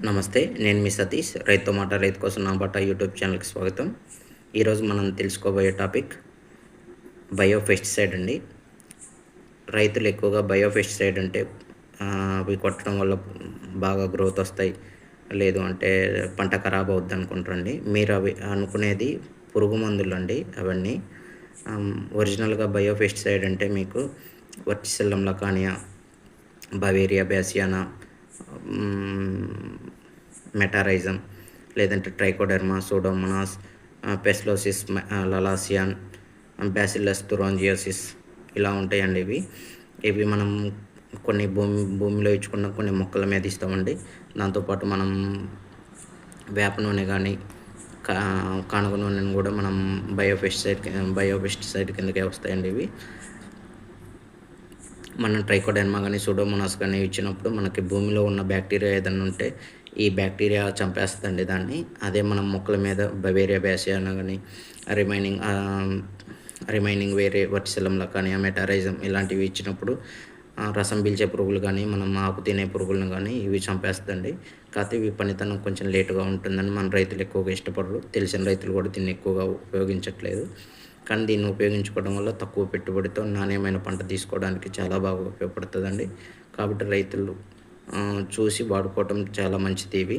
నమస్తే. నేను మీ సతీష్. రైతుతో మాట రైతు కోసం నా బాట యూట్యూబ్ ఛానల్‌కి స్వాగతం. ఈరోజు మనం తెలుసుకోబోయే టాపిక్ బయో పెస్టిసైడ్ అండి. రైతులు ఎక్కువగా బయో పెస్టిసైడ్ అంటే అవి కొట్టడం వల్ల బాగా గ్రోత్ వస్తాయి. లేదు అంటే పంట ఖరాబ్ అవుద్ది అనుకుంటారండి. మీరు అవి అనుకునేది పురుగు మందులండి అవన్నీ. ఒరిజినల్‌గా బయో పెస్టిసైడ్ అంటే మీకు వర్టిసెల్లం లకానియా, బవేరియా బ్యాసియానా, మెటారైజం, లేదంటే ట్రైకోడెర్మా, సూడోమోనాస్, పెస్లోసిస్, లలాసియాన్, బ్యాసిల్లస్ తురోంజియోసిస్ ఇలా ఉంటాయండి ఇవి. ఇవి మనం కొన్ని భూమిలో ఇచ్చుకున్న కొన్ని మొక్కల మీద ఇస్తామండి. దాంతోపాటు మనం వేప నూనె కానీ, కానుగ నూనెను కూడా మనం బయో పెస్టిసైడ్ కిందకే వస్తాయండి ఇవి. మనం ట్రైకోడెర్మా కానీ, సూడోమోనాస్ కానీ ఇచ్చినప్పుడు మనకి భూమిలో ఉన్న బ్యాక్టీరియా ఏదైనా ఉంటే ఈ బ్యాక్టీరియా చంపేస్తుందండి దాన్ని. అదే మనం మొక్కల మీద బవేరియా బ్యాసియానా కానీ, రిమైనింగ్ వేరే వర్టిసెల్లం లకానియా, మెటారైజం ఇలాంటివి ఇచ్చినప్పుడు రసం పీల్చే పురుగులు కానీ, మనం ఆకు తినే పురుగులను కానీ ఇవి చంపేస్తుందండి. కాకపోతే ఇవి పనితనం కొంచెం లేటుగా ఉంటుందని మన రైతులు ఎక్కువగా ఇష్టపడరు. తెలిసిన రైతులు కూడా దీన్ని ఎక్కువగా ఉపయోగించట్లేదు. కానీ దీన్ని ఉపయోగించుకోవడం వల్ల తక్కువ పెట్టుబడితో నాణ్యమైన పంట తీసుకోవడానికి చాలా బాగా ఉపయోగపడుతుందండి. కాబట్టి రైతులు చూసి వాడుకోవటం చాలా మంచిది ఇవి.